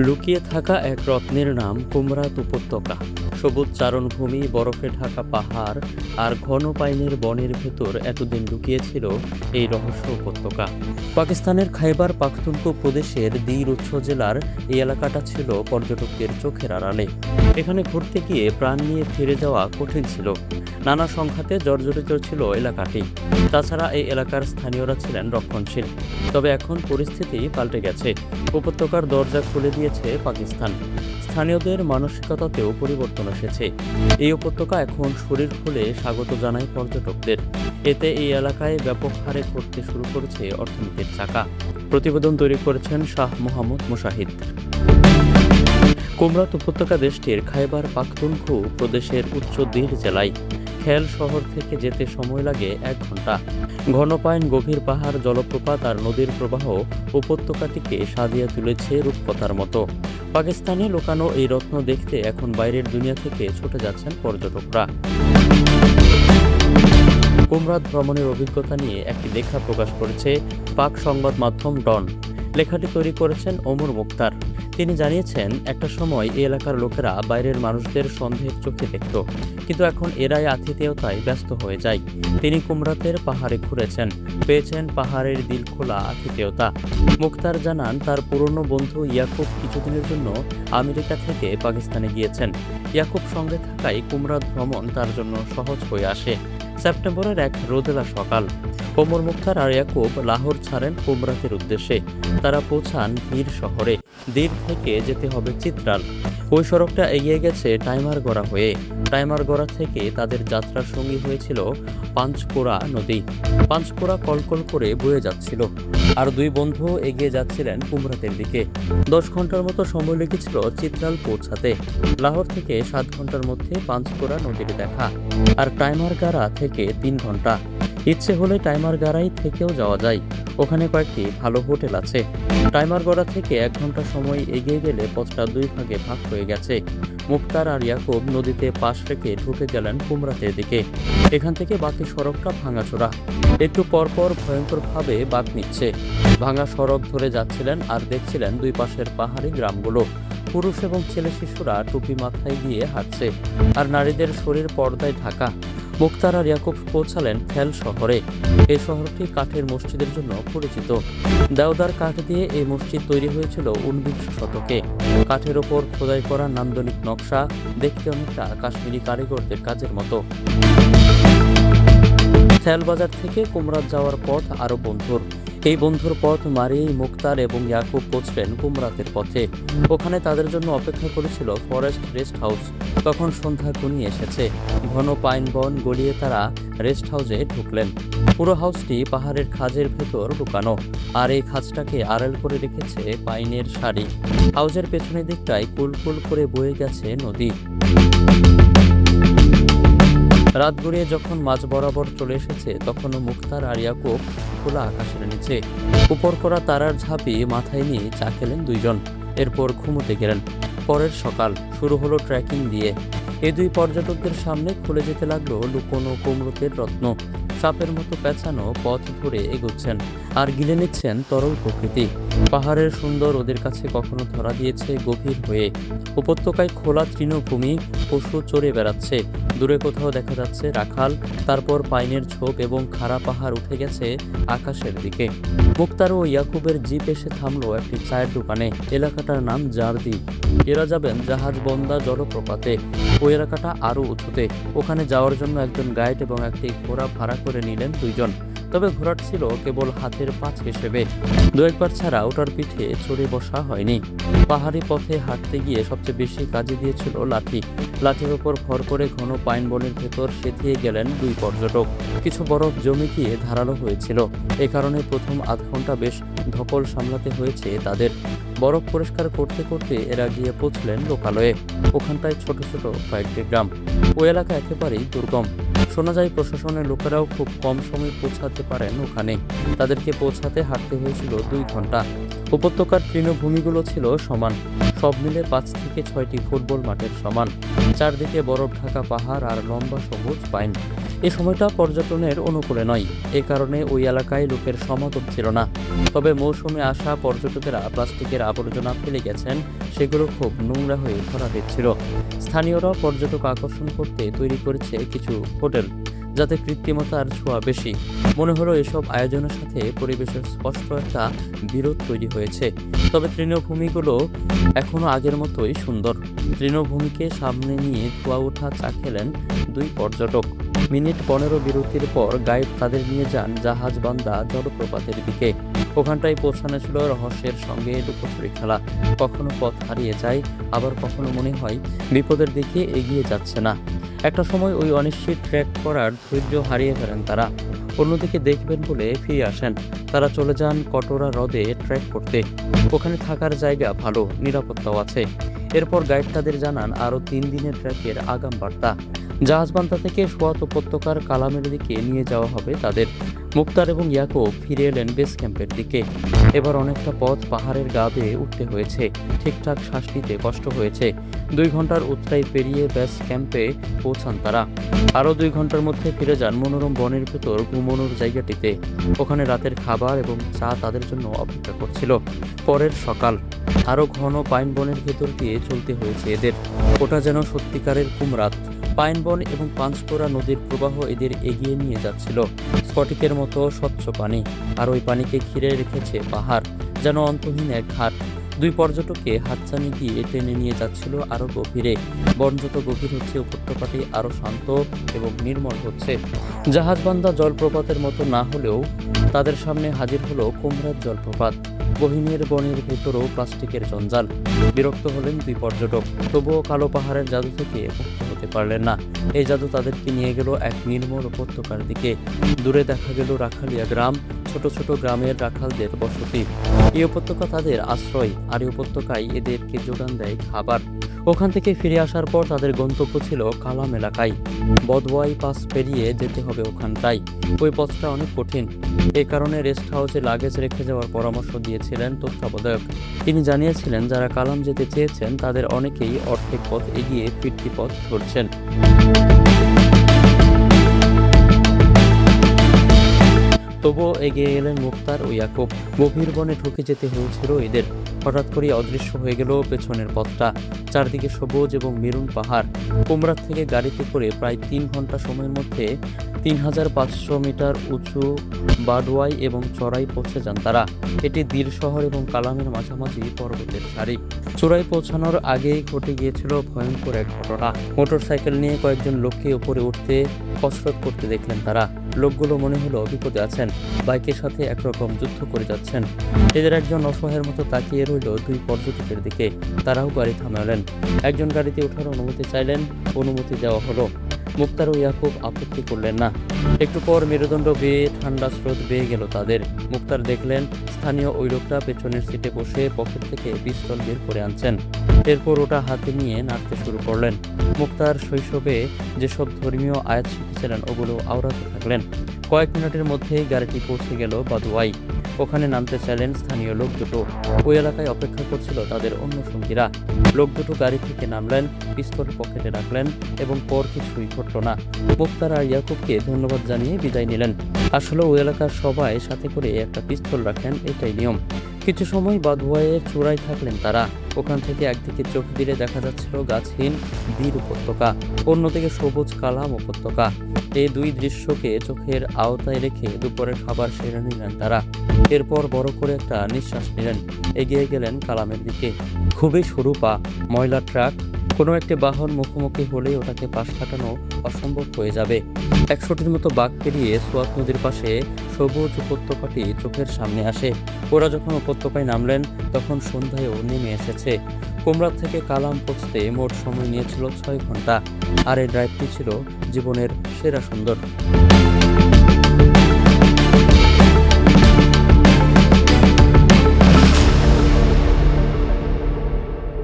লুকিয়ে থাকা এক রত্নের নাম কুমরাত উপত্যকা। সবুজ চারণভূমি, বরফে ঢাকা পাহাড় আর ঘন পাইনের বনের ভেতর এতদিন লুকিয়েছিল এই রহস্য উপত্যকা। পাকিস্তানের খাইবার পাখতুনখো প্রদেশের দির উৎস জেলার এই এলাকাটা ছিল পর্যটকদের চোখের আড়ালে। এখানে ঘুরতে গিয়ে প্রাণ নিয়ে ফিরে যাওয়া কঠিন ছিল। নানা সংঘাতে জর্জরিত ছিল এলাকাটি। তাছাড়া এই এলাকার স্থানীয়রা ছিলেন রক্ষণশীল। তবে এখন পরিস্থিতি পাল্টে গেছে। উপত্যকার দরজা খুলে দিয়েছে পাকিস্তান। স্থানীয়দের মানসিকতাতেও পরিবর্তন এসেছে। এই উপত্যকা এখন শরীর খুলে স্বাগত জানায় পর্যটকদের। এতে এই এলাকায় ব্যাপক হারে ঘটতে শুরু করেছে অর্থনীতির চাকা। প্রতিবেদন তৈরি করেছেন শাহ মোহাম্মদ মুশাহিদ। কুমরাত উপত্যকা দেশটির খাইবার পাখতুনখো প্রদেশের উচ্চ দির জেলায়। খেল শহর থেকে যেতে সময় লাগে 1 ঘন্টা। ঘন পাইন, গভীর পাহাড়, জলপ্রপাত আর নদীর প্রবাহ উপত্যকাটিকে সাজিয়ে তুলেছে রূপকথার মতো। পাকিস্তানে লুকানো এই রত্ন দেখতে এখন বাইরের দুনিয়া থেকে ছুটে যাচ্ছেন পর্যটকরা। কুমরাত ভ্রমণের অভিজ্ঞতা নিয়ে একটি লেখা প্রকাশ করেছে পাক সংবাদ মাধ্যম ডন। লেখাটি তৈরি করেছেন ওমর মুখতার। তিনি জানিয়েছেন, একটা সময় এই এলাকার লোকেরা বাইরের মানুষদের সন্দেহের চোখে দেখত, কিন্তু এখন এরাই আতিথেয়তায় ব্যস্ত হয়ে যায়। তিনি কুমরাতের পাহাড়ে ঘুরেছেন, পেয়েছেন পাহাড়ের দিল খোলা আতিথেয়তা। মুখতার জানান, তার পুরনো বন্ধু ইয়াকুব কিছুদিনের জন্য আমেরিকা থেকে পাকিস্তানে গিয়েছেন। ইয়াকুব সঙ্গে থাকায় কুমরাত ভ্রমণ তার জন্য সহজ হয়ে আসে। সেপ্টেম্বরের এক রোদেলা সকাল। ওমর মুখতার আর ইয়াকুব লাহোর ছাড়েন কুমরাতের উদ্দেশ্যে। তারা পৌঁছান দির শহরে। দির থেকে যেতে হবে চিত্রাল। ওই সড়কটা এগিয়ে গেছে টাইমারগড়া হয়ে। টাইমারগড়া থেকে তাদের যাত্রার সঙ্গী হয়েছিল পাঞ্চকোরা নদী। পাঞ্চকোরা কলকল করে বয়ে যাচ্ছিল, আর দুই বন্ধু এগিয়ে যাচ্ছিলেন কুমরাতের দিকে। 10 ঘন্টার মতো সময় লেগেছিল চিত্রাল পৌঁছাতে। লাহোর থেকে 7 ঘন্টার মধ্যে পাঞ্চকোরা নদীর দেখা, আর টাইমারগাড়া থেকে 3 ঘন্টা। ইচ্ছে হলে টাইমারগাড়াই থেকেও যাওয়া যায়। ওখানে কয়েকটি ভালো হোটেল আছে। টাইমারগড়া থেকে 1 ঘন্টা সময় এগিয়ে গেলে পথটা 2 ভাগে ভাগ হয়ে গেছে। মুখতার আর ইয়াকুব নদীতে পাশ রেখে ঢুকে গেলেন কুমরাতের দিকে। এখান থেকে বাকি সড়কটা ভাঙাচোরা। একটু পরপর ভয়ঙ্করভাবে বাঁক নিচ্ছে। ভাঙা সড়ক ধরে যাচ্ছিলেন আর দেখছিলেন দুই পাশের পাহাড়ি গ্রামগুলো। পুরুষ এবং ছেলে শিশুরা টুপি মাথায় দিয়ে হাঁটছে, আর নারীদের শরীর পর্দায় ঢাকা। মুখতার আর ইয়াকুব পৌঁছালেন খেল শহরে। এই শহরটি কাঠের মসজিদের জন্য পরিচিত। দেওদার কাঠ দিয়ে এই মসজিদ তৈরি হয়েছিল 19 শতকে। কাঠের ওপর খোদাই করা নান্দনিক নকশা, দেখতে অনেকটা কাশ্মীরি কারিগরদের কাজের মতো। খেলবাজার থেকে কুমরাত যাওয়ার পথ আরো বন্ধুর। এই বন্ধুর পথ মারিয়েই মুখতার এবং ইয়াকুব পৌঁছলেন কুমরাতের পথে। ওখানে তাদের জন্য অপেক্ষা করেছিল ফরেস্ট রেস্ট হাউস। তখন সন্ধ্যা ঘনিয়ে এসেছে। ঘন পাইন বন গলিয়ে তারা রেস্ট হাউসে ঢুকলেন। পুরো হাউসটি পাহাড়ের খাঁজের ভেতর লুকানো, আর এই খাঁজটাকে আড়াল করে রেখেছে পাইনের সারি। হাউসের পেছনের দিকটায় কুলকুল করে বয়ে গেছে নদী। রাত গড়িয়ে যখন মাঝ বরাবর চলে এসেছে, তখনও মুখতার আর ইয়াকুব খোলা আকাশের নিচে। উপর করা তারার ঝাঁপি মাথায় নিয়ে চা খেলেন দুইজন। এরপর ঘুমোতে গেলেন। পরের সকাল শুরু হলো ট্রেকিং দিয়ে। এই দুই পর্যটকদের সামনে খুলে যেতে লাগলো লুকোনো কুমরাতের রত্ন। সাপের মতো পেঁচানো পথ ধরে এগোচ্ছেন, আর গিলে নিচ্ছেন তরল প্রকৃতি। পাহাড়ের সুন্দর ওদের কাছে কখনো ধরা দিয়েছে গভীর হয়ে। উপত্যকায় খোলা তৃণভূমি, পশু চড়ে বেড়াচ্ছে। দূরে কোথাও দেখা যাচ্ছে রাখাল। তারপর পাইনের ঝোপ এবং খাড়া পাহাড় উঠে গেছে আকাশের দিকে। মুখতার ও ইয়াকুবের জিপ এসে থামলো একটি চায়ের দোকানে। এলাকাটার নাম জারদি। এরা যাবেন জাহাজবন্দা জলপ্রপাতে। ওই এলাকাটা আরো উঁচুতে। ওখানে যাওয়ার জন্য একজন গাইড এবং একটি ঘোড়া ভাড়া করে নিলেন দুইজন। তবে ঘোড়াটা ছিল কেবল হাতের পাঁচ হিসেবে। 2-1 ছাড়া ওটার পিঠে চড়ে বসা হয়নি। পাহাড়ি পথে হাঁটতে গিয়ে সবচেয়ে বেশি কাজে দিয়েছিল লাঠি। লাঠির ওপর ভর করে ঘন পাইন বনের ভেতর সেধিয়ে গেলেন দুই পর্যটক। কিছু বরফ জমে গিয়ে ধারালো হয়েছিল। এ কারণে প্রথম আধ ঘন্টা বেশ ধকল সামলাতে হয়েছে তাদের। বরফ পরিষ্কার করতে করতে এরা গিয়ে পৌঁছলেন লোকালয়ে। ওখানটায় ছোট ছোট কয়েকটি গ্রাম। ওই এলাকা একেবারেই দুর্গম। শোনা যায় প্রশাসনের লোকেরাও খুব কম সময় পৌঁছাতে পারেন ওখানে। তাদেরকে পৌঁছাতে হাঁটতে হয়েছিল 2 ঘন্টা। উপত্যকার তৃণভূমিগুলো ছিল সমান, সব মিলে 5 থেকে 6টি ফুটবল মাঠের সমান। চারদিকে বরফ ঢাকা পাহাড় আর লম্বা সবুজ পাইন। এ সময়টা পর্যটনের অনুকূলে নয়, এ কারণে ওই এলাকায় লোকের সমাগম ছিল না। তবে মৌসুমে আসা পর্যটকেরা প্লাস্টিকের আবর্জনা ফেলে গেছেন, সেগুলো খুব নোংরা হয়ে ধরা দিচ্ছিল। স্থানীয়রা পর্যটক আকর্ষণ করতে তৈরি করেছে কিছু হোটেল, যাতে কৃত্রিমতার ছোঁয়া বেশি। মনে হলো এসব আয়োজনের সাথে পরিবেশের স্পষ্ট একটা বিরোধ তৈরি হয়েছে। তবে তৃণভূমিগুলো এখনো আগের মতোই সুন্দর। তৃণভূমিকে সামনে নিয়ে ধোয়া ওঠা চা খেলেন 2 পর্যটক। মিনিট 15 বিরতির পর গাইড তাদের নিয়ে যান জাহাজবান্ধা জলপ্রপাতের দিকে। ওখানটায় পৌঁছানো ছিল রহস্যের সঙ্গে লুকোচুরি খেলা। কখনো পথ হারিয়ে যায়, আবার কখনো মনে হয় বিপদের দিকে এগিয়ে যাচ্ছে না। একটা সময় ওই অনিশ্চিত ট্রেক করার ধৈর্য হারিয়ে ফেলেন তারা। অন্যদিকে দেখবেন বলে ফিরে আসেন। তারা চলে যান কটোরা হ্রদে ট্রেক করতে। ওখানে থাকার জায়গা ভালো, নিরাপত্তাও আছে। এরপর গাইড তাদের জানান আরও 3 দিনের ট্রেকের আগাম বার্তা। জাহাজবান্ধা থেকে সোয়াত উপত্যকার কালামের দিকে নিয়ে যাওয়া হবে তাদের। মুক্তার এবং ইয়াকুব ফিরে এলেন বেস ক্যাম্পের দিকে। এবার অনেকটা পথ পাহাড়ের গা বেয়ে উঠতে হয়েছে, ঠিকঠাক শ্বাস নিতে কষ্ট হয়েছে। 2 ঘন্টার উৎরাই পেরিয়ে বেস ক্যাম্পে পৌঁছান তারা। আরও 2 ঘন্টার মধ্যে ফিরে যান মনোরম বনের ভেতর ঘুমানোর জায়গাটিতে। ওখানে রাতের খাবার এবং চা তাদের জন্য অপেক্ষা করছিল। পরের সকাল। আরও ঘন পাইন বনের ভেতর দিয়ে চলতে হয়েছে এদের। ওটা যেন সত্যিকারের কুমরাত। পাইন বন এবং পাঁচপোরা নদীর প্রবাহ এদের এগিয়ে নিয়ে যাচ্ছিল। স্ফটিকের মতো স্বচ্ছ পানি, আর ওই পানিকে ঘিরে রেখেছে পাহাড়, যেন অন্তহীন এক ঘাট। 2 পর্যটককে হাতছানি দিয়ে টেনে নিয়ে যাচ্ছিল আরো গভীরে। বন যত গভীর হচ্ছে, উপত্যকাটি আরো শান্ত এবং নির্মল হচ্ছে। জাহাজবান্ধা জলপ্রপাতের মতো না হলেও তাদের সামনে হাজির হলো কুমরাত জলপ্রপাত। গহীনের বনের ভেতরও প্লাস্টিকের জঞ্জাল। বিরক্ত হলেন 2 পর্যটক, তবুও কালো পাহাড়ের জাদু থেকে মুক্ত হতে পারলেন না। এই জাদু তাদেরকে নিয়ে গেল এক নির্মল উপত্যকার দিকে। দূরে দেখা গেল রাখালিয়া গ্রাম, ছোট ছোট গ্রামের রাখালদের বসতি। এই উপত্যকা তাদের আশ্রয়, আর এই উপত্যকায় এদেরকে যোগান দেয় খাবার। ওখান থেকে ফিরে আসার পর তাদের গন্তব্য ছিল কালাম এলাকায়। বদওয়াই পাস পেরিয়ে যেতে হবে ওখানটায়। ওই পথটা অনেক কঠিন, এই কারণে রেস্ট হাউসে লাগেজ রেখে যাওয়ার পরামর্শ দিয়েছিলেন তত্ত্বাবধায়ক। তিনি জানিয়েছিলেন যারা কালাম যেতে চেয়েছেন তাদের অনেকেই অর্ধেক পথ এগিয়ে ফিরতি পথ ধরছেন। তবুও এগিয়ে এলেন মুক্তার ও ইয়াকুব। গভীর বনে ঢুকে যেতে হয়েছিল এদের। হঠাৎ করে অদৃশ্য হয়ে গেল পেছনের পথটা। চারদিকে সবুজ এবং মেরুন পাহাড়। কুমরাত থেকে গাড়িতে করে প্রায় 3 ঘন্টা সময়ের মধ্যে 3500 মিটার উঁচু বাডওয়াই এবং চড়াই পৌঁছে যান তারা। এটি দীর শহর এবং কালামের মাঝামাঝি পর্বতের সারি। চূড়ায় পৌঁছানোর আগেই ঘটে গিয়েছিল ভয়ঙ্কর এক ঘটনা। মোটরসাইকেল নিয়ে কয়েকজন লোককে উপরে উঠতে কসরত করতে দেখলেন তারা। লোকগুলো মনে হলো বিপদে আছেন, বাইকের সাথে একরকম যুদ্ধ করে যাচ্ছেন। এদের একজন অসহায়ের মতো তাকিয়ে রইল 2 পর্যটকের দিকে। তারাও গাড়ি থামালেন। একজন গাড়িতে ওঠার অনুমতি চাইলেন, অনুমতি দেওয়া হলো। মুক্তার ও ইয়াকুব আপত্তি করলেন না। একটু পর মেরুদণ্ড বেয়ে ঠান্ডা স্রোত বেয়ে গেল তাদের। মুক্তার দেখলেন স্থানীয় ওই লোকটা পেছনের সিটে বসে পকেট থেকে পিস্তল বের করে আনছেন। এরপর ওটা হাতে নিয়ে নাড়তে শুরু করলেন। মুক্তার শৈশবে যেসব ধর্মীয় আয়াত শিখেছিলেন ওগুলো আওড়াতে থাকলেন। কয়েক মিনিটের মধ্যেই গাড়িটি পৌঁছে গেল বাদওয়াই। ওখানে নামতে চাইলেন স্থানীয় লোক দুটো। ওই এলাকায় অপেক্ষা করছিল তাদের অন্য সঙ্গীরা। লোক দুটো গাড়ি থেকে নামলেন, পিস্তল পকেটে রাখলেন এবং পর কিছুই ঘটল না। মুক্তার আর ইয়াকুবকে ধন্যবাদ জানিয়ে বিদায় নিলেন। আসলে ওই এলাকার সবাই সাথে করে একটা পিস্তল রাখেন, এটাই নিয়ম। কিছু সময় বাদওয়াইয়ের চূড়ায় থাকলেন তারা। ওখান থেকে একদিকে চোখ দিলে দেখা যাচ্ছিল গাছহীন দীর উপত্যকা, অন্যদিকে সবুজ কালাম উপত্যকা। এই 2 দৃশ্যকে চোখের আওতায় রেখে দুপুরের খাবার সেরে নিলেন তারা। এরপর বড় করে একটা নিঃশ্বাস নিলেন। এগিয়ে গেলেন কালামের দিকে। খুবই সরু পা, ময়লা ট্রাক, কোনো একটি বাহন মুখোমুখি হলে ওটাকে পাশ কাটানো অসম্ভব হয়ে যাবে। 100টির মতো বাঘ পেরিয়ে সোয়াত নদীর পাশে সবুজ উপত্যকাটি চোখের সামনে আসে। ওরা যখন উপত্যকায় নামলেন তখন সন্ধ্যায়ও নেমে এসেছে। কুমরাত থেকে কালাম পৌঁছতে মোট সময় নিয়েছিল 6 ঘন্টা। আর এই ড্রাইভটি ছিল জীবনের সেরা সুন্দর।